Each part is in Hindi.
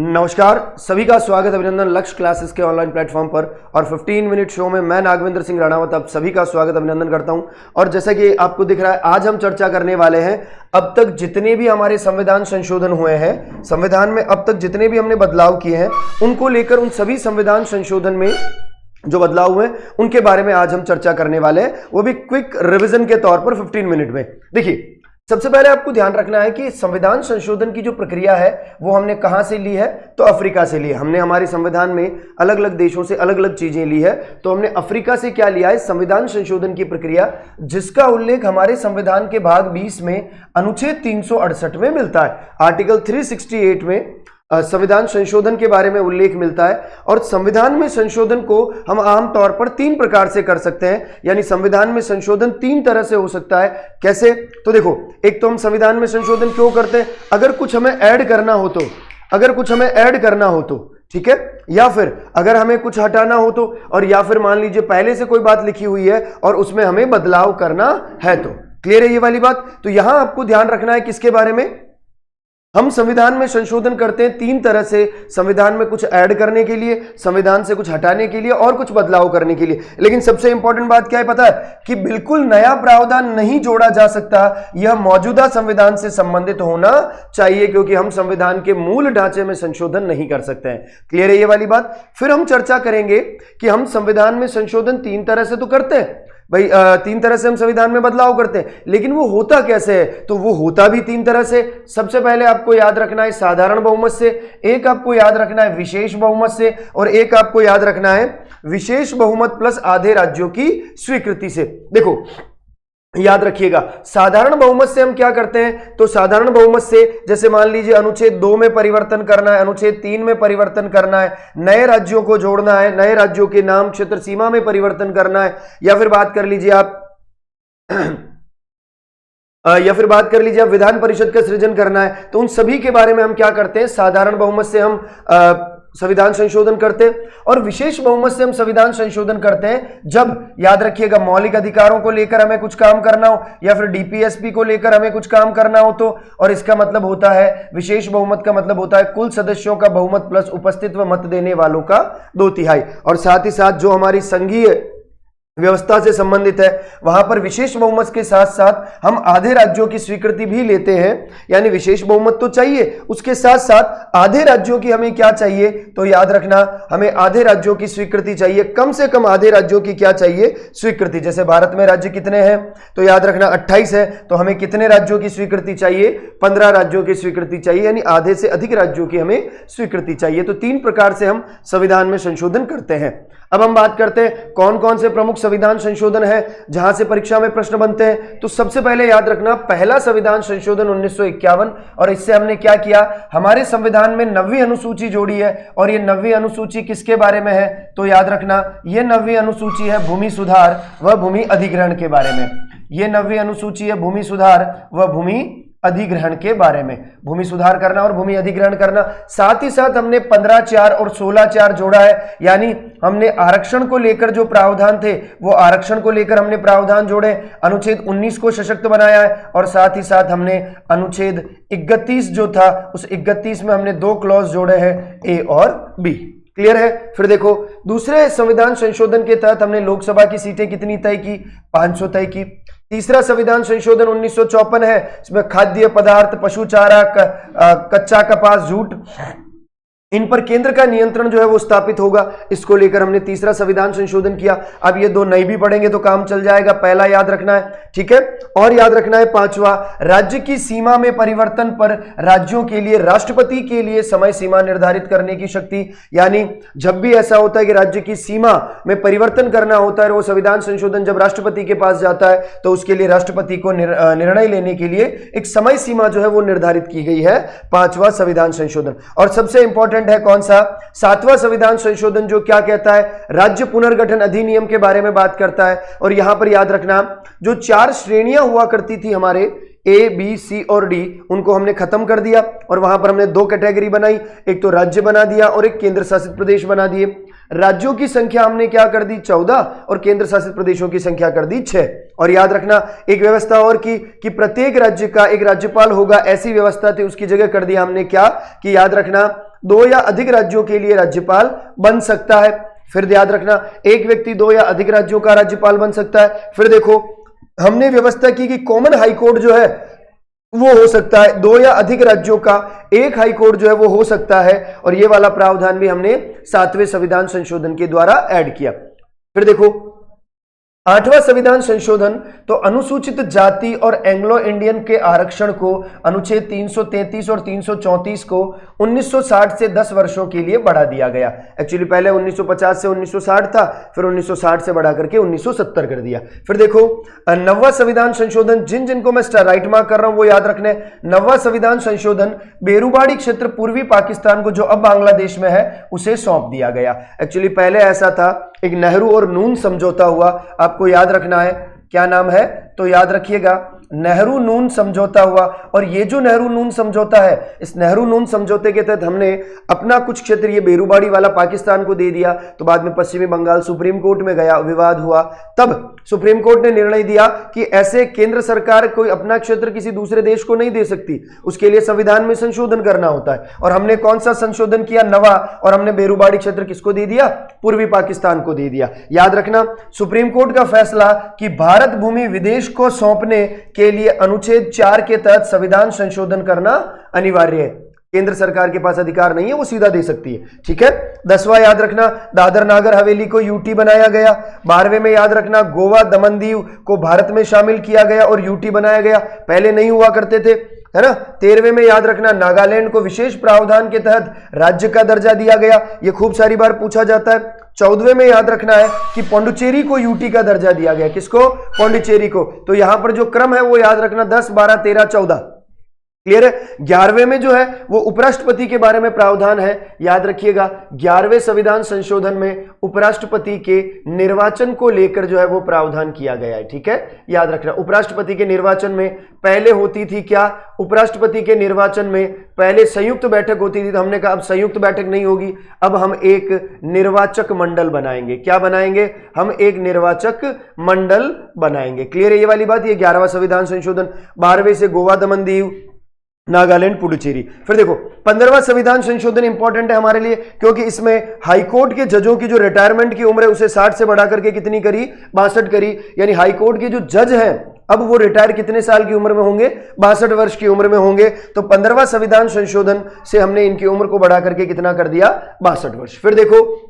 नमस्कार, सभी का स्वागत अभिनंदन लक्ष्य क्लासेस के ऑनलाइन प्लेटफॉर्म पर और 15 मिनट शो में मैं नागविंदर सिंह राणावत आप सभी का स्वागत अभिनंदन करता हूं। और जैसा कि आपको दिख रहा है, आज हम चर्चा करने वाले हैं अब तक जितने भी हमारे संविधान संशोधन हुए हैं, संविधान में अब तक जितने भी हमने बदलाव किए हैं उनको लेकर, उन सभी संविधान संशोधन में जो बदलाव हुए उनके बारे में आज हम चर्चा करने वाले हैं, वो भी क्विक रिवीजन के तौर पर 15 मिनट में। देखिए, सबसे पहले आपको ध्यान रखना है कि संविधान संशोधन की जो प्रक्रिया है वो हमने कहां से ली है, तो अफ्रीका से ली है। हमने हमारे संविधान में अलग अलग देशों से अलग अलग चीजें ली है, तो हमने अफ्रीका से क्या लिया है, संविधान संशोधन की प्रक्रिया, जिसका उल्लेख हमारे संविधान के भाग 20 में अनुच्छेद 368 में मिलता है। आर्टिकल 368 में संविधान संशोधन के बारे में उल्लेख मिलता है। और संविधान में संशोधन को हम आमतौर पर 3 प्रकार से कर सकते हैं, यानी संविधान में संशोधन 3 तरह से हो सकता है। कैसे? तो देखो, एक तो हम संविधान में संशोधन क्यों करते हैं, अगर कुछ हमें ऐड करना हो तो, ठीक है, या फिर अगर हमें कुछ हटाना हो तो, और या फिर मान लीजिए पहले से कोई बात लिखी हुई है और उसमें हमें बदलाव करना है तो। क्लियर है ये वाली बात? तो यहां आपको ध्यान रखना है किसके बारे में, हम संविधान में संशोधन करते हैं 3 तरह से, संविधान में कुछ ऐड करने के लिए, संविधान से कुछ हटाने के लिए और कुछ बदलाव करने के लिए। लेकिन सबसे इंपॉर्टेंट बात क्या है पता है, कि बिल्कुल नया प्रावधान नहीं जोड़ा जा सकता, यह मौजूदा संविधान से संबंधित होना चाहिए, क्योंकि हम संविधान के मूल ढांचे में संशोधन नहीं कर सकते हैं। क्लियर है ये वाली बात? फिर हम चर्चा करेंगे कि हम संविधान में संशोधन 3 तरह से तो करते हैं भाई, 3 तरह से हम संविधान में बदलाव करते हैं, लेकिन वो होता कैसे है, तो वो होता भी 3 तरह से। सबसे पहले आपको याद रखना है साधारण बहुमत से, एक आपको याद रखना है विशेष बहुमत से, और एक आपको याद रखना है विशेष बहुमत प्लस आधे राज्यों की स्वीकृति से। देखो, याद रखिएगा, साधारण बहुमत से हम क्या करते हैं, तो साधारण बहुमत से जैसे मान लीजिए अनुच्छेद 2 में परिवर्तन करना है, अनुच्छेद 3 में परिवर्तन करना है, नए राज्यों को जोड़ना है, नए राज्यों के नाम क्षेत्र सीमा में परिवर्तन करना है, या फिर बात कर लीजिए आप विधान परिषद का सृजन करना है, तो उन सभी के बारे में हम क्या करते हैं, साधारण बहुमत से हम संविधान संशोधन करते हैं। और विशेष बहुमत से हम संविधान संशोधन करते हैं जब, याद रखिएगा, मौलिक अधिकारों को लेकर हमें कुछ काम करना हो, या फिर डीपीएसपी को लेकर हमें कुछ काम करना हो तो। और इसका मतलब होता है, विशेष बहुमत का मतलब होता है कुल सदस्यों का बहुमत प्लस उपस्थित व मत देने वालों का 2/3। और साथ ही साथ जो हमारी संघीय व्यवस्था से संबंधित है, वहां पर विशेष बहुमत के साथ साथ हम आधे राज्यों की स्वीकृति भी लेते हैं। यानी विशेष बहुमत तो चाहिए, उसके साथ साथ आधे राज्यों की हमें क्या चाहिए, तो याद रखना, हमें आधे राज्यों की स्वीकृति चाहिए, कम से कम आधे राज्यों की क्या चाहिए, स्वीकृति। जैसे भारत में राज्य कितने हैं, तो याद रखना 28 है, तो हमें कितने राज्यों की स्वीकृति चाहिए, 15 राज्यों की स्वीकृति चाहिए, यानी आधे से अधिक राज्यों की हमें स्वीकृति चाहिए। तो 3 प्रकार से हम संविधान में संशोधन करते हैं। अब हम बात करते हैं कौन कौन से प्रमुख संविधान संशोधन है जहां से परीक्षा में प्रश्न बनते हैं। तो सबसे पहले याद रखना, पहला संविधान संशोधन 1951, और इससे हमने क्या किया, हमारे संविधान में 9वीं अनुसूची जोड़ी है। और ये 9वीं अनुसूची किसके बारे में है, तो याद रखना, ये 9वीं अनुसूची है भूमि सुधार व भूमि अधिग्रहण के बारे में। ये 9वीं अनुसूची है भूमि सुधार व भूमि अधिग्रहण के बारे में, भूमि सुधार करना और भूमि अधिग्रहण करना। साथ ही साथ हमने 15(4) और 16(4) जोड़ा है, यानी हमने आरक्षण को लेकर जो प्रावधान थे वो आरक्षण को लेकर हमने प्रावधान जोड़े, अनुच्छेद 19 को सशक्त बनाया है। और साथ ही साथ हमने अनुच्छेद 31 जो था, उस 31 में हमने 2 क्लॉज जोड़े हैं, ए और बी। क्लियर है? फिर देखो, दूसरे संविधान संशोधन के तहत हमने लोकसभा की सीटें कितनी तय की, 500 तय की। तीसरा संविधान संशोधन 1954 है, इसमें खाद्य पदार्थ, पशु चारा, कच्चा कपास, जूट, इन पर केंद्र का नियंत्रण जो है वो स्थापित होगा। इसको लेकर हमने तीसरा संविधान संशोधन किया। अब ये 2 नहीं भी पढ़ेंगे तो काम चल जाएगा, पहला याद रखना है, ठीक है। और याद रखना है 5वां, राज्य की सीमा में परिवर्तन पर राज्यों के लिए राष्ट्रपति के लिए समय सीमा निर्धारित करने की शक्ति। यानी जब भी ऐसा होता है कि राज्य की सीमा में परिवर्तन करना होता है, वो संविधान संशोधन जब राष्ट्रपति के पास जाता है तो उसके लिए राष्ट्रपति को निर्णय लेने के लिए एक समय सीमा जो है वो निर्धारित की गई है, 5वां संविधान संशोधन। और सबसे इंपॉर्टेंट है कौन सा, 7वां संविधान संशोधन, जो क्या कहता है, राज्य पुनर्गठन अधिनियम के बारे में बात करता है। और यहां पर याद रखना, जो 4 श्रेणियां हुआ करती थी हमारे, ए, बी, सी और डी, उनको हमने खत्म कर दिया और वहां पर हमने 2 कैटेगरी बनाई, एक तो राज्य बना दिया और एक केंद्र शासित प्रदेश बना दिए। राज्यों की संख्या हमने क्या कर दी, 14, और केंद्र शासित प्रदेशों की संख्या कर दी 6। और याद रखना, एक व्यवस्था और की कि प्रत्येक राज्य का एक राज्यपाल होगा, ऐसी व्यवस्था थी, उसकी जगह कर दिया हमने क्या, कि याद रखना 2 या अधिक राज्यों के लिए राज्यपाल बन सकता है। फिर याद रखना, एक व्यक्ति 2 या अधिक राज्यों का राज्यपाल बन सकता है। फिर देखो, हमने व्यवस्था की कि कॉमन हाई कोर्ट जो है वो हो सकता है, 2 या अधिक राज्यों का एक हाई कोर्ट जो है वो हो सकता है, और ये वाला प्रावधान भी हमने 7वें संविधान संशोधन के द्वारा ऐड किया। फिर देखो 8वां संविधान संशोधन, तो अनुसूचित जाति और एंग्लो इंडियन के आरक्षण को अनुच्छेद 333 और 334 को 1960 से 10 वर्षों के लिए बढ़ा दिया गया। एक्चुअली पहले 1950 से 1960 था, फिर 1960 से बढ़ा करके 1970 कर दिया। फिर देखो 9वां संविधान संशोधन, जिन जिनको मैं राइट मार्क कर रहा हूं वो याद रखने। 9वां संविधान संशोधन, बेरूबाड़ी क्षेत्र पूर्वी पाकिस्तान को जो अब बांग्लादेश में है उसे सौंप दिया गया। एक्चुअली पहले ऐसा था, एक नेहरू और नून समझौता हुआ, आपको याद रखना है क्या नाम है, तो याद रखिएगा नेहरू नून समझौता हुआ। और ये जो नेहरू नून समझौता है, इस नेहरू नून समझौते के तहत हमने अपना कुछ क्षेत्र ये बेरूबाड़ी वाला पाकिस्तान को दे दिया। तो बाद में पश्चिमी बंगाल सुप्रीम कोर्ट में गया, विवाद हुआ, तब सुप्रीम कोर्ट ने निर्णय दिया कि ऐसे केंद्र सरकार कोई अपना क्षेत्र किसी दूसरे देश को नहीं दे सकती, उसके लिए संविधान में संशोधन करना होता है। और हमने कौन सा संशोधन किया? 9वां, और हमने बेरूबाड़ी क्षेत्र किसको दे दिया? पूर्वी पाकिस्तान को दे दिया। याद रखना, सुप्रीम कोर्ट का फैसला कि भारत भूमि विदेश को सौंपने के लिए अनुच्छेद 4 के तहत संविधान संशोधन करना अनिवार्य है। केंद्र सरकार के पास अधिकार नहीं है, वो सीधा दे सकती है। ठीक है। 10वां याद रखना, दादर नागर हवेली को यूटी बनाया गया। 12वें में याद रखना, गोवा दमन दीव को भारत में शामिल किया गया और यूटी बनाया गया, पहले नहीं हुआ करते थे, है ना। 13वें में याद रखना, नागालैंड को विशेष प्रावधान के तहत राज्य का दर्जा दिया गया, ये खूब सारी बार पूछा जाता है। 14वें में याद रखना है कि पौंडुचेरी को यूटी का दर्जा दिया गया। किसको? पौंडुचेरी को। तो यहां पर जो क्रम है वो याद रखना 10, 12, 13, 14। क्लियर है। 11वें में जो है वो उपराष्ट्रपति के बारे में प्रावधान है, याद रखिएगा। 11वें संविधान संशोधन में उपराष्ट्रपति के निर्वाचन को लेकर जो है वो प्रावधान किया गया है। ठीक है, याद रखना। उपराष्ट्रपति के निर्वाचन में पहले होती थी क्या? उपराष्ट्रपति के निर्वाचन में पहले संयुक्त बैठक होती थी, तो हमने कहा अब संयुक्त बैठक नहीं होगी, अब हम एक निर्वाचक मंडल बनाएंगे। क्या बनाएंगे? हम एक निर्वाचक मंडल बनाएंगे। क्लियर है ये वाली बात? ये 11वां संविधान संशोधन। 12वें से गोवा दमन दीव, नागालैंड, पुडुचेरी। फिर देखो 15वां संविधान संशोधन इंपॉर्टेंट है हमारे लिए, क्योंकि इसमें हाईकोर्ट के जजों की जो रिटायरमेंट की उम्र है उसे 60 से बढ़ा करके कितनी करी? 62 करी। यानी हाईकोर्ट के जो जज हैं अब वो रिटायर कितने साल की उम्र में होंगे? 62 वर्ष की उम्र में होंगे। तो 15वां संविधान संशोधन से हमने इनकी उम्र को बढ़ा करके कितना कर दिया? 62 वर्ष। फिर देखो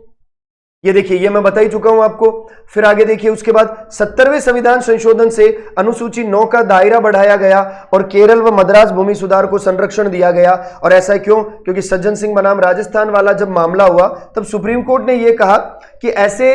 ये देखिए, ये मैं बता ही चुका हूं आपको। फिर आगे देखिए, उसके बाद 70वें संविधान संशोधन से अनुसूची 9 का दायरा बढ़ाया गया और केरल व मद्रास भूमि सुधार को संरक्षण दिया गया। और ऐसा क्यों? क्योंकि सज्जन सिंह बनाम राजस्थान वाला जब मामला हुआ तब सुप्रीम कोर्ट ने यह कहा कि ऐसे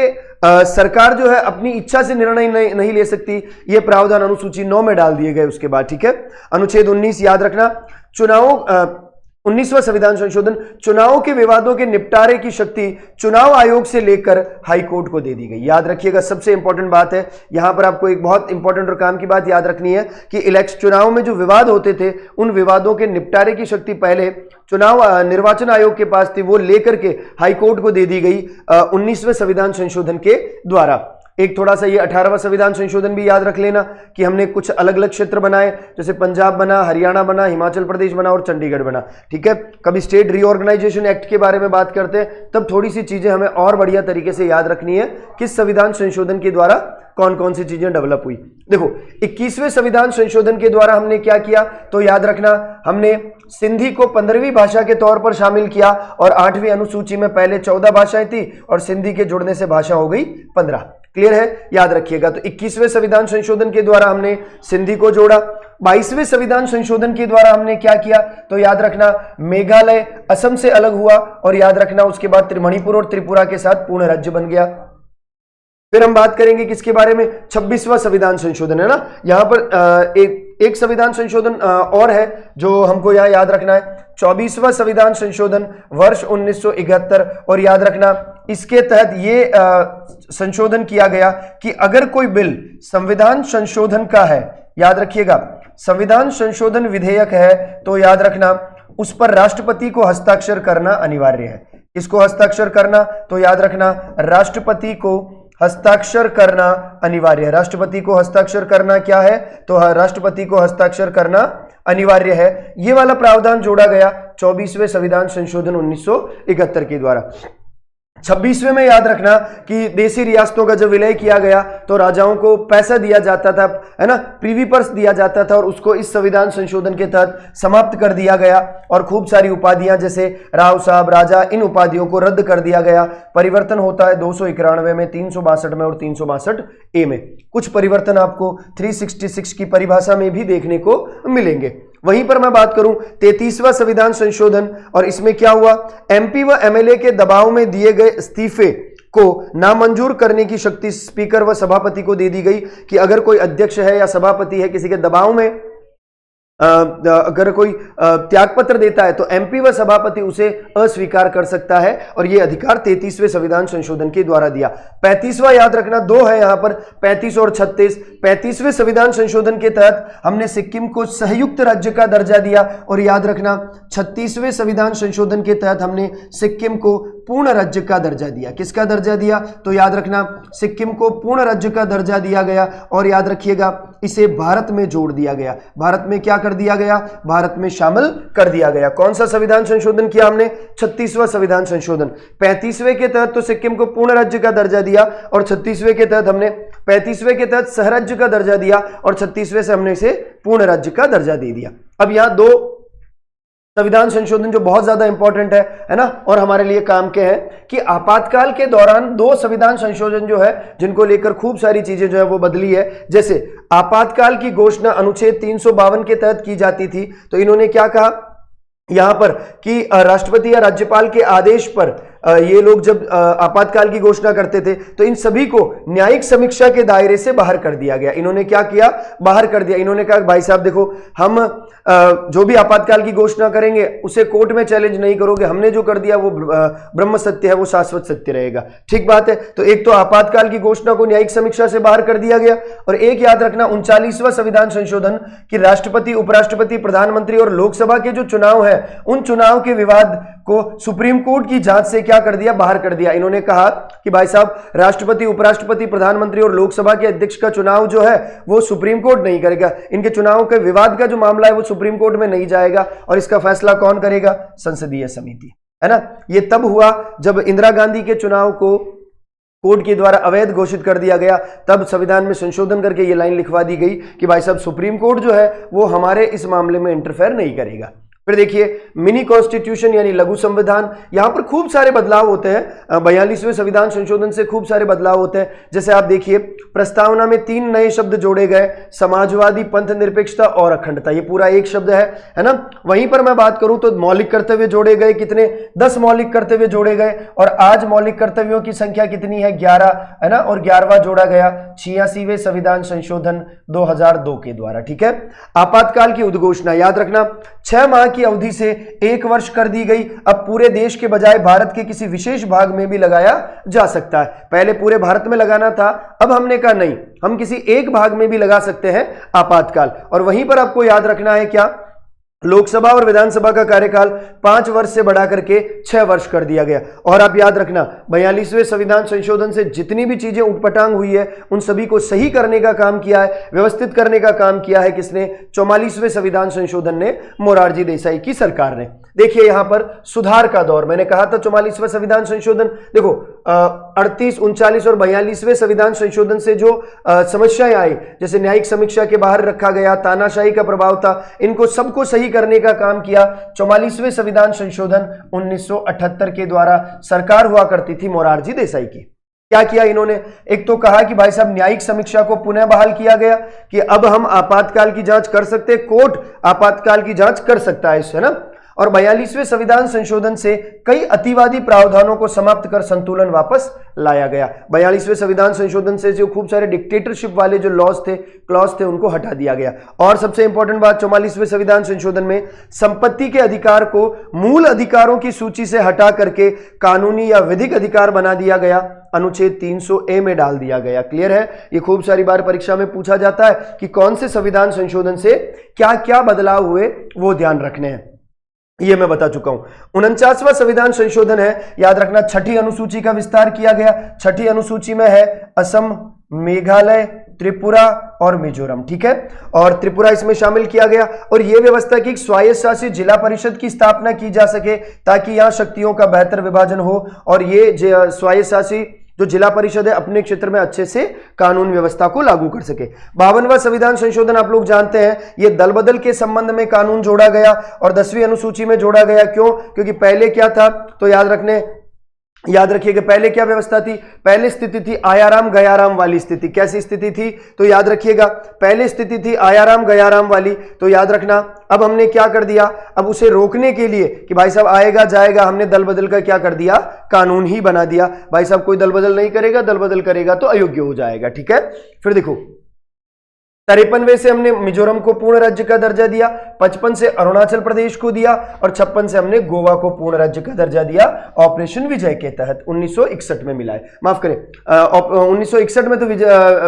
सरकार जो है अपनी इच्छा से निर्णय नहीं ले सकती। ये प्रावधान अनुसूची 9 में डाल दिए गए उसके बाद। ठीक है। अनुच्छेद 19 याद रखना, चुनावों 19वां संविधान संशोधन, चुनावों के विवादों के निपटारे की शक्ति चुनाव आयोग से लेकर हाई कोर्ट को दे दी गई। याद रखिएगा, सबसे इंपॉर्टेंट बात है यहां पर, आपको एक बहुत इंपॉर्टेंट और काम की बात याद रखनी है कि इलेक्शन चुनाव में जो विवाद होते थे उन विवादों के निपटारे की शक्ति पहले चुनाव निर्वाचन आयोग के पास थी, वो लेकर के हाई कोर्ट को दे दी गई 19वें संविधान संशोधन के द्वारा। एक थोड़ा सा ये 18वां संविधान संशोधन भी याद रख लेना कि हमने कुछ अलग अलग क्षेत्र बनाए, जैसे पंजाब बना, हरियाणा बना, हिमाचल प्रदेश बना और चंडीगढ़ बना। ठीक है। कभी स्टेट रीऑर्गेनाइजेशन एक्ट के बारे में बात करते हैं तब थोड़ी सी चीजें हमें और बढ़िया तरीके से याद रखनी है, किस संविधान संशोधन के द्वारा कौन कौन सी चीजें डेवलप हुई। देखो 21वें संविधान संशोधन के द्वारा हमने क्या किया? तो याद रखना, हमने सिंधी को 15वीं भाषा के तौर पर शामिल किया और 8वीं अनुसूची में पहले 14 भाषाएं थी और सिंधी के जुड़ने से भाषा हो गई 15। क्लियर है? याद रखिएगा। तो 21वें संविधान संशोधन के द्वारा हमने सिंधी को जोड़ा। 22वें संविधान संशोधन के द्वारा हमने क्या किया? तो याद रखना, मेघालय असम से अलग हुआ और याद रखना उसके बाद मणिपुर और त्रिपुरा के साथ पूर्ण राज्य बन गया। फिर हम बात करेंगे किसके बारे में? 26वां संविधान संशोधन, है ना। यहां पर एक संविधान संशोधन और है जो हमको यहां याद रखना है, 24वां संविधान संशोधन वर्ष 1971। और याद रखना इसके तहत ये संशोधन किया गया कि अगर कोई बिल संविधान संशोधन का है, याद रखिएगा, संविधान संशोधन विधेयक है, तो याद रखना उस पर राष्ट्रपति को हस्ताक्षर करना अनिवार्य है। इसको हस्ताक्षर करना, तो याद रखना राष्ट्रपति को हस्ताक्षर करना अनिवार्य है। राष्ट्रपति को हस्ताक्षर करना क्या है? तो राष्ट्रपति को हस्ताक्षर करना अनिवार्य है। ये वाला प्रावधान जोड़ा गया 24वें संविधान संशोधन 1971 के द्वारा। 26वें में याद रखना कि देशी रियासतों का जब विलय किया गया तो राजाओं को पैसा दिया जाता था, है ना, प्रीवी पर्स दिया जाता था, और उसको इस संविधान संशोधन के तहत समाप्त कर दिया गया और खूब सारी उपाधियां जैसे राव साहब, राजा, इन उपाधियों को रद्द कर दिया गया। परिवर्तन होता है 291 में, 362 में और 362A में। कुछ परिवर्तन आपको 366 की परिभाषा में भी देखने को मिलेंगे। वहीं पर मैं बात करूं 33वां संविधान संशोधन, और इसमें क्या हुआ? एमपी व एमएलए के दबाव में दिए गए इस्तीफे को नामंजूर करने की शक्ति स्पीकर व सभापति को दे दी गई कि अगर कोई अध्यक्ष है या सभापति है किसी के दबाव में अगर कोई त्यागपत्र देता है तो एमपी व सभापति उसे अस्वीकार कर सकता है, और यह अधिकार 33वें संविधान संशोधन के द्वारा दिया। 35वां याद रखना, दो है यहां पर, 35 और 36। 35वें संविधान संशोधन के तहत हमने सिक्किम को संयुक्त राज्य का दर्जा दिया, और याद रखना 36वें संविधान संशोधन के तहत हमने सिक्किम को पूर्ण राज्य का दर्जा दिया। किसका दर्जा दिया? तो याद रखना सिक्किम को पूर्ण राज्य का दर्जा दिया गया, और याद रखिएगा इसे भारत में जोड़ दिया गया। भारत में क्या कर दिया गया? भारत में शामिल कर दिया गया। कौन सा संविधान संशोधन किया हमने? 36वां संविधान संशोधन। 35वें के तहत तो सिक्किम को पूर्ण राज्य का दर्जा दिया, और 36वें के तहत हमने 35वें के तहत सहराज्य का दर्जा दिया, और 36वें से हमने इसे पूर्ण राज्य का दर्जा दे दिया। अब यहां दो संविधान संशोधन जो बहुत ज्यादा इंपॉर्टेंट है ना, और हमारे लिए काम के हैं कि आपातकाल के दौरान दो संविधान संशोधन जो है जिनको लेकर खूब सारी चीजें जो है वो बदली है। जैसे आपातकाल की घोषणा अनुच्छेद 352 के तहत की जाती थी, तो इन्होंने क्या कहा यहां पर कि राष्ट्रपति या राज्यपाल के आदेश पर ये लोग जब आपातकाल की घोषणा करते थे तो इन सभी को न्यायिक समीक्षा के दायरे से बाहर कर दिया गया। इन्होंने क्या किया? बाहर कर दिया। इन्होंने कहा भाई साहब देखो, हम जो भी आपातकाल की घोषणा करेंगे उसे कोर्ट में चैलेंज नहीं करोगे, हमने जो कर दिया वो ब्रह्म सत्य है, वो शाश्वत सत्य रहेगा। ठीक बात है। तो एक तो आपातकाल की घोषणा को न्यायिक समीक्षा से बाहर कर दिया गया, और एक याद रखना 39वां संविधान संशोधन कि राष्ट्रपति, उपराष्ट्रपति, प्रधानमंत्री और लोकसभा के जो चुनाव है उन चुनाव के विवाद को सुप्रीम कोर्ट की जांच से क्या कर दिया? बाहर कर दिया। इन्होंने कहा कि भाई साहब राष्ट्रपति, उपराष्ट्रपति, प्रधानमंत्री और लोकसभा के अध्यक्ष का चुनाव जो है वो सुप्रीम कोर्ट नहीं करेगा। इनके चुनाव के विवाद का जो मामला है वो सुप्रीम कोर्ट में नहीं जाएगा, और इसका फैसला कौन करेगा? संसदीय समिति, है ना। ये तब हुआ जब इंदिरा गांधी के चुनाव को कोर्ट के द्वारा अवैध घोषित कर दिया गया, तब संविधान में संशोधन करके ये लाइन लिखवा दी गई कि भाई साहब सुप्रीम कोर्ट जो है वो हमारे इस मामले में इंटरफेयर नहीं करेगा। फिर देखिए मिनी कॉन्स्टिट्यूशन यानी लघु संविधान, यहां पर खूब सारे बदलाव होते हैं। 42वें संविधान संशोधन से खूब सारे बदलाव होते हैं। जैसे आप देखिए प्रस्तावना में 3 नए शब्द जोड़े गए, समाजवादी, पंथ निरपेक्षता और अखंडता। ये पूरा एक शब्द है ना। वहीं पर मैं बात करूं तो मौलिक कर्तव्य जोड़े गए, कितने? 10 मौलिक कर्तव्य जोड़े गए, और आज मौलिक कर्तव्यों की संख्या कितनी है? 11, है ना। और 11वां जोड़ा गया 86वें संविधान संशोधन 2002 के द्वारा। ठीक है। आपातकाल की उद्घोषणा याद रखना 6 माह की अवधि से 1 वर्ष कर दी गई। अब पूरे देश के बजाय भारत के किसी विशेष भाग में भी लगाया जा सकता है। पहले पूरे भारत में लगाना था, अब हमने कहा नहीं, हम किसी एक भाग में भी लगा सकते हैं आपातकाल। और वहीं पर आपको याद रखना है क्या? लोकसभा और विधानसभा का कार्यकाल 5 वर्ष से बढ़ा करके 6 वर्ष कर दिया गया। और आप याद रखना 42वें संविधान संशोधन से जितनी भी चीजें उटपटांग हुई है उन सभी को सही करने का काम किया है, व्यवस्थित करने का काम किया है किसने? 44वें संविधान संशोधन ने, मोरारजी देसाई की सरकार ने। देखिए यहां पर सुधार का दौर, मैंने कहा था 44वां संविधान संशोधन, देखो 38, 39 और 42वें संविधान संशोधन से जो समस्याएं आई, जैसे न्यायिक समीक्षा के बाहर रखा गया, तानाशाही का प्रभाव था, इनको सबको सही करने का काम किया 44वें संविधान संशोधन 1978 के द्वारा सरकार हुआ करती थी मोरारजी देसाई की। क्या किया इन्होंने? एक तो कहा कि भाई साहब न्यायिक समीक्षा को पुनः बहाल किया गया कि अब हम आपातकाल की जांच कर सकते हैं, कोर्ट आपातकाल की जांच कर सकता है, है ना। और 42वें संविधान संशोधन से कई अतिवादी प्रावधानों को समाप्त कर संतुलन वापस लाया गया। 42वें संविधान संशोधन से जो खूब सारे डिक्टेटरशिप वाले जो लॉज थे, क्लॉज थे, उनको हटा दिया गया। और सबसे इंपॉर्टेंट बात 44वें संविधान संशोधन में संपत्ति के अधिकार को मूल अधिकारों की सूची से हटा करके कानूनी या विधिक अधिकार बना दिया गया, अनुच्छेद 300A में डाल दिया गया। क्लियर है? ये खूब सारी बार परीक्षा में पूछा जाता है कि कौन से संविधान संशोधन से क्या क्या बदलाव हुए, वो ध्यान रखने हैं। ये मैं बता चुका हूं। 49वां संविधान संशोधन है, याद रखना, छठी अनुसूची का विस्तार किया गया। छठी अनुसूची में है असम, मेघालय, त्रिपुरा और मिजोरम, ठीक है। और त्रिपुरा इसमें शामिल किया गया और यह व्यवस्था की स्वायत्त शासित जिला परिषद की स्थापना की जा सके ताकि यहां शक्तियों का बेहतर विभाजन हो और ये स्वायत्त शासित जो जिला परिषद है अपने क्षेत्र में अच्छे से कानून व्यवस्था को लागू कर सके। 52वां संविधान संशोधन आप लोग जानते हैं, यह दल बदल के संबंध में कानून जोड़ा गया और 10वीं अनुसूची में जोड़ा गया। क्यों? क्योंकि पहले क्या था, तो याद रखिएगा पहले क्या व्यवस्था थी। पहले स्थिति थी आयाराम गयाराम वाली स्थिति। कैसी स्थिति थी? तो याद रखिएगा पहले स्थिति थी आयाराम गयाराम वाली। तो याद रखना अब हमने क्या कर दिया, अब उसे रोकने के लिए कि भाई साहब आएगा जाएगा, हमने दल बदल का क्या कर दिया, कानून ही बना दिया। भाई साहब कोई दल बदल नहीं करेगा, दल बदल करेगा तो अयोग्य हो जाएगा, ठीक है। फिर देखो 53वें से हमने मिजोरम को पूर्ण राज्य का दर्जा दिया, 55 से अरुणाचल प्रदेश को दिया और 56 से हमने गोवा को पूर्ण राज्य का दर्जा दिया ऑपरेशन विजय के तहत। 1961 में मिला है, माफ करें 1961 में तो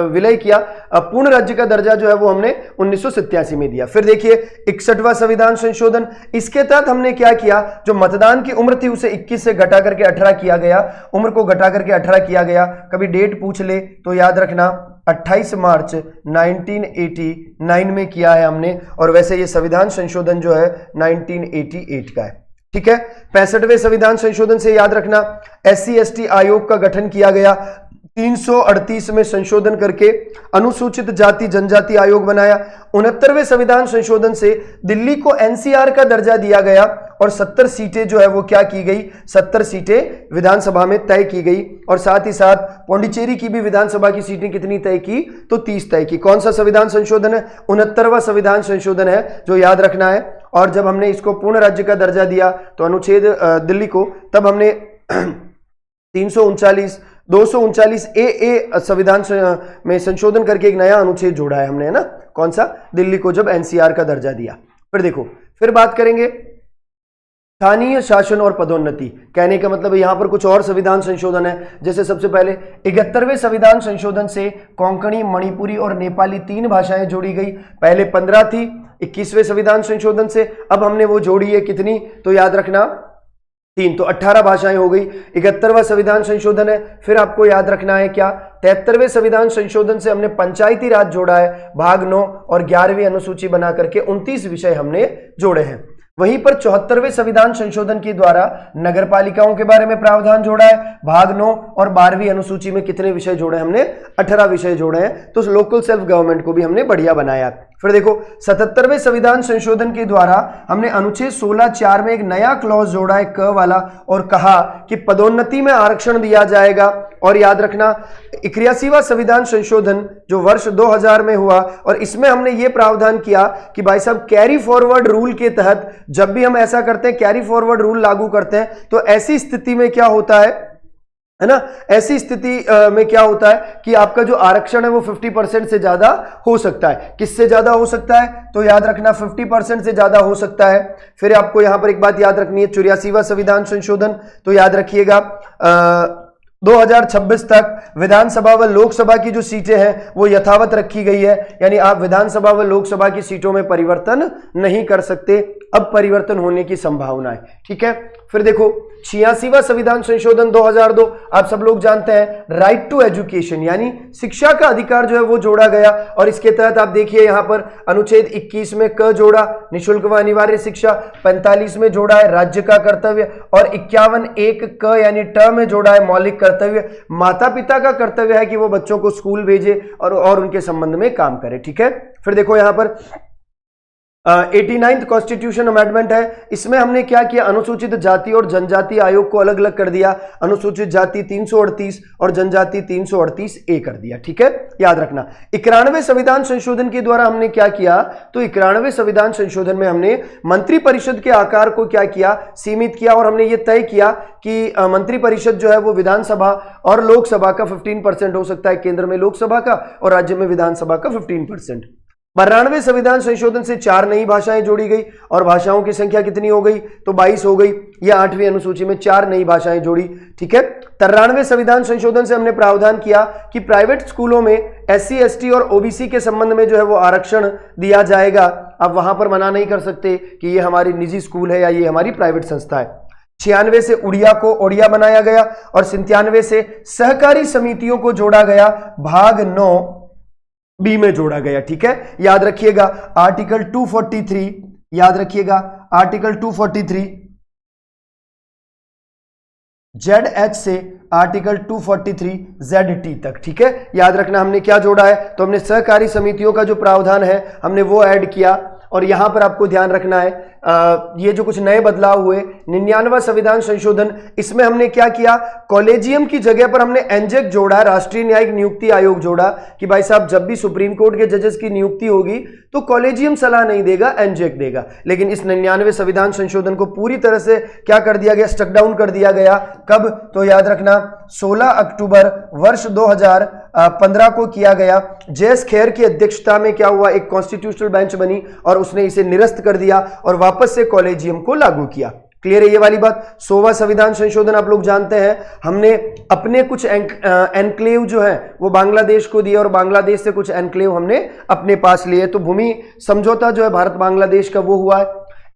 विलय किया, पूर्ण राज्य का दर्जा जो है वो हमने 1987 में दिया। फिर देखिए 61वां संविधान संशोधन, इसके तहत हमने क्या किया, जो मतदान की उम्र थी उसे 21 से घटा करके 18 किया गया, उम्र को घटा करके 18 किया गया। कभी डेट पूछ ले तो याद रखना 28 मार्च 1989 में किया है हमने, और वैसे ये संविधान संशोधन जो है 1988 का है, ठीक है। 65वें संविधान संशोधन से याद रखना SC/ST आयोग का गठन किया गया। 338 में संशोधन करके अनुसूचित जाति जनजाति आयोग बनाया। 69वें संविधान संशोधन से दिल्ली को NCR का दर्जा दिया गया और 70 सीटें जो है वो क्या की गई, 70 सीटें विधानसभा में तय की गई। और साथ ही साथ पौंडीचेरी की भी विधानसभा की सीटें कितनी तय की, तो 30 तय की। कौन सा संविधान संशोधन है? 69वां संविधान संशोधन है, जो याद रखना है। और जब हमने इसको पूर्ण राज्य का दर्जा दिया तो अनुच्छेद दिल्ली को, तब हमने 239 ए संविधान में संशोधन करके एक नया अनुच्छेद जोड़ा है हमने, है ना। कौन सा? दिल्ली को जब NCR का दर्जा दिया। फिर देखो, फिर बात करेंगे स्थानीय शासन और पदोन्नति। कहने का मतलब यहां पर कुछ और संविधान संशोधन है। जैसे सबसे पहले 71वें संविधान संशोधन से कोंकणी, मणिपुरी और नेपाली 3 भाषाएं जोड़ी गई। पहले 15 थी। 21वें संविधान संशोधन से अब हमने वो जोड़ी है कितनी, तो याद रखना 3, तो 18 भाषाएं हो गई। 71वां संविधान संशोधन है। फिर आपको याद रखना है क्या, 73वें संविधान संशोधन से हमने पंचायती राज जोड़ा है, भाग 9 और 11वीं अनुसूची बना करके 29 विषय हमने जोड़े हैं। वहीं पर 74वें संविधान संशोधन के द्वारा नगर पालिकाओं के बारे में प्रावधान जोड़ा है, भाग 9 और 12वीं अनुसूची में कितने विषय जोड़े हमने, 18 विषय जोड़े हैं। तो लोकल सेल्फ गवर्नमेंट को भी हमने बढ़िया बनाया। फिर देखो 77वें संविधान संशोधन के द्वारा हमने अनुच्छेद 16(4) में एक नया क्लॉज जोड़ा है, क वाला, और कहा कि पदोन्नति में आरक्षण दिया जाएगा। और याद रखना 81वां संविधान संशोधन जो वर्ष 2000 में हुआ, और इसमें हमने ये प्रावधान किया कि भाई साहब कैरी फॉरवर्ड रूल के तहत जब भी हम ऐसा करते हैं, कैरी फॉरवर्ड रूल लागू करते हैं, तो ऐसी स्थिति में क्या होता है ना, ऐसी स्थिति में क्या होता है कि आपका जो आरक्षण है वो 50% से ज्यादा हो सकता है। किससे ज्यादा हो सकता है, तो याद रखना 50% से ज्यादा हो सकता है। फिर आपको यहां पर एक बात याद रखनी है, 84वां संविधान संशोधन, तो याद रखिएगा 2026 तक विधानसभा व लोकसभा की जो सीटें हैं वो यथावत रखी गई है, यानी आप विधानसभा व लोकसभा की सीटों में परिवर्तन नहीं कर सकते। अब परिवर्तन होने की संभावना है, ठीक है। फिर देखो 86वां संविधान संशोधन 2002, आप सब लोग जानते हैं, राइट टू एजुकेशन यानी शिक्षा का अधिकार जो है वो जोड़ा गया। और इसके तहत आप देखिए यहां पर अनुच्छेद 21 में क जोड़ा, निःशुल्क व अनिवार्य शिक्षा, 45 में जोड़ा है राज्य का कर्तव्य, और 51(1) क यानी ट में जोड़ा है मौलिक कर्तव्य। माता पिता का कर्तव्य है कि वो बच्चों को स्कूल भेजे और उनके संबंध में काम करे, ठीक है। फिर देखो यहां पर 89th कॉन्स्टिट्यूशन अमेंडमेंट है, इसमें हमने क्या किया, अनुसूचित जाति और जनजाति आयोग को अलग अलग कर दिया, अनुसूचित जाति 338 और जनजाति 338A कर दिया, ठीक है, याद रखना। 91वें संविधान संशोधन के द्वारा हमने क्या किया, तो 91वें संविधान संशोधन में हमने मंत्री परिषद के आकार को क्या किया, सीमित किया, और हमने ये तय किया कि मंत्री परिषद जो है वो विधानसभा और लोकसभा का 15% हो सकता है, केंद्र में लोकसभा का और राज्य में विधानसभा का 15%। 92वें संविधान संशोधन से 4 नई भाषाएं जोड़ी गई, और भाषाओं की संख्या कितनी हो गई, तो 22 हो गई। यह 8वीं अनुसूची में 4 नई भाषाएं जोड़ी, ठीक है। 93वें संविधान संशोधन से हमने प्रावधान किया कि प्राइवेट स्कूलों में SC ST और OBC के संबंध में जो है वो आरक्षण दिया जाएगा। अब वहां पर मना नहीं कर सकते कि ये हमारी निजी स्कूल है या ये हमारी प्राइवेट संस्था है। 96 से उड़िया को ओडिया बनाया गया और 97 से सहकारी समितियों को जोड़ा गया, भाग 9B में जोड़ा गया। ठीक है, याद रखिएगा आर्टिकल 243, याद रखिएगा आर्टिकल 243 ZH से आर्टिकल 243 ZT तक। ठीक है, याद रखना हमने क्या जोड़ा है, तो हमने सहकारी समितियों का जो प्रावधान है हमने वो ऐड किया। और यहां पर आपको ध्यान रखना है ये जो कुछ नए बदलाव हुए, 99वां संविधान संशोधन, इसमें हमने क्या किया, कॉलेजियम की जगह पर हमने एनजेक जोड़ा, राष्ट्रीय न्यायिक नियुक्ति आयोग जोड़ा कि भाई साहब जब भी सुप्रीम कोर्ट के जजेस की नियुक्ति होगी तो कॉलेजियम सलाह नहीं देगा, एनजेक देगा। लेकिन इस 99वें संविधान संशोधन को पूरी तरह से क्या कर दिया गया, स्टक डाउन कर दिया गया। कब, तो याद रखना 16 अक्टूबर वर्ष 2015 को किया गया। JS खेर की अध्यक्षता में क्या हुआ, एक कॉन्स्टिट्यूशनल बेंच बनी और उसने इसे निरस्त कर दिया और वापस से कॉलेजियम को लागू किया। क्लियर है ये वाली बात। 100वां संविधान संशोधन आप लोग जानते हैं, हमने अपने कुछ एनक्लेव जो है वो बांग्लादेश को दिए और बांग्लादेश से कुछ एनक्लेव हमने अपने पास लिए। तो भूमि समझौता जो है भारत बांग्लादेश का वो हुआ है।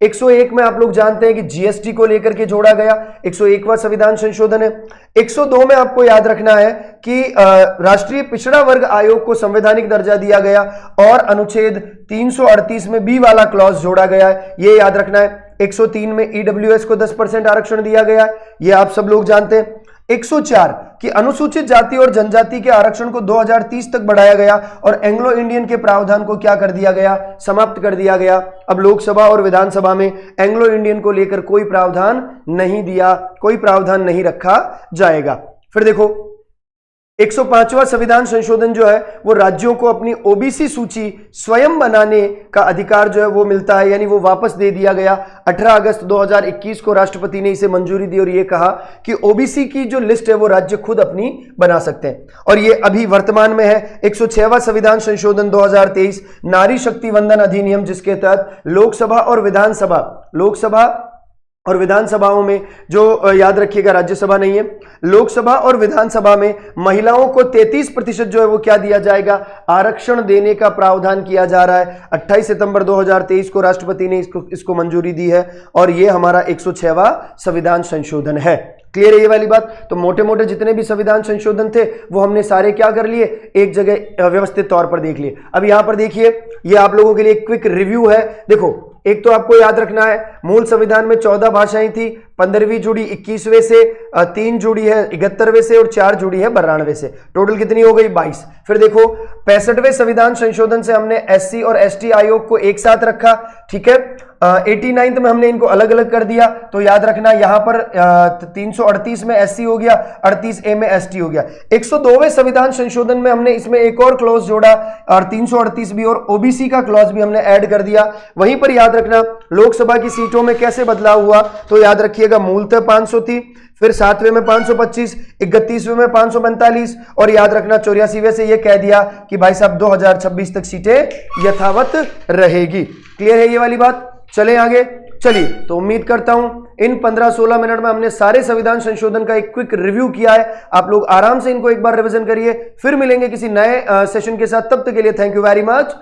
101 में आप लोग जानते हैं कि GST को लेकर के जोड़ा गया, 101वां संविधान संशोधन है। 102 में आपको याद रखना है कि राष्ट्रीय पिछड़ा वर्ग आयोग को संवैधानिक दर्जा दिया गया और अनुच्छेद 338 में B वाला क्लॉज जोड़ा गया है, ये याद रखना है। 103 में EWS को 10% आरक्षण दिया गया है, ये आप सब लोग जानते हैं। 104 कि अनुसूचित जाति और जनजाति के आरक्षण को 2030 तक बढ़ाया गया और एंग्लो इंडियन के प्रावधान को क्या कर दिया गया, समाप्त कर दिया गया। अब लोकसभा और विधानसभा में एंग्लो इंडियन को लेकर कोई प्रावधान नहीं दिया, कोई प्रावधान नहीं रखा जाएगा। फिर देखो 105वां संविधान संशोधन जो है वो राज्यों को अपनी OBC सूची स्वयं बनाने का अधिकार जो है वो मिलता है, यानी वो वापस दे दिया गया। 18 अगस्त 2021 को राष्ट्रपति ने इसे मंजूरी दी और ये कहा कि OBC की जो लिस्ट है वो राज्य खुद अपनी बना सकते हैं और ये अभी वर्तमान में है। 106वां संविधान संशोधन 2023 नारी शक्ति वंदन अधिनियम, जिसके तहत लोकसभा और विधानसभाओं में जो याद रखिएगा राज्यसभा नहीं है, लोकसभा और विधानसभा में महिलाओं को 33% जो है वो क्या दिया जाएगा, आरक्षण देने का प्रावधान किया जा रहा है। 28 सितंबर 2023 को राष्ट्रपति ने इसको मंजूरी दी है और ये हमारा 106वां संविधान संशोधन है। क्लियर है ये वाली बात। तो मोटे मोटे जितने भी संविधान संशोधन थे वो हमने सारे क्या कर लिए, एक जगह व्यवस्थित तौर पर देख लिए। अब यहां पर देखिए, ये आप लोगों के लिए क्विक रिव्यू है। देखो, एक तो आपको याद रखना है मूल संविधान में 14 भाषाएं थी, 15वीं जुड़ी 21वें से, 3 जुड़ी है 71वें से और 4 जुड़ी है 92वें से, टोटल कितनी हो गई 22। फिर देखो 65वें संविधान संशोधन से हमने SC और ST आयोग को एक साथ रखा। ठीक है, 89th में हमने इनको अलग अलग कर दिया। तो याद रखना यहां पर 338 में SC हो गया, 38A में ST हो गया। 102वें संविधान संशोधन में हमने इसमें एक और क्लॉज जोड़ा और 338 भी और OBC का क्लॉज भी हमने ऐड कर दिया। वहीं पर याद रखना लोकसभा की सीटों में कैसे बदलाव हुआ, तो याद रखिएगा मूलतः 500 थी, फिर 7वें में 525, 31वें में 545 और याद रखना 84वें से यह कह दिया कि भाई साहब 2026 तक सीटें यथावत रहेगी। क्लियर है ये वाली बात। चले आगे, चलिए। तो उम्मीद करता हूं इन 15-16 मिनट में हमने सारे संविधान संशोधन का एक क्विक रिव्यू किया है। आप लोग आराम से इनको एक बार रिवीजन करिए, फिर मिलेंगे किसी नए सेशन के साथ। तब तक के लिए थैंक यू वेरी मच।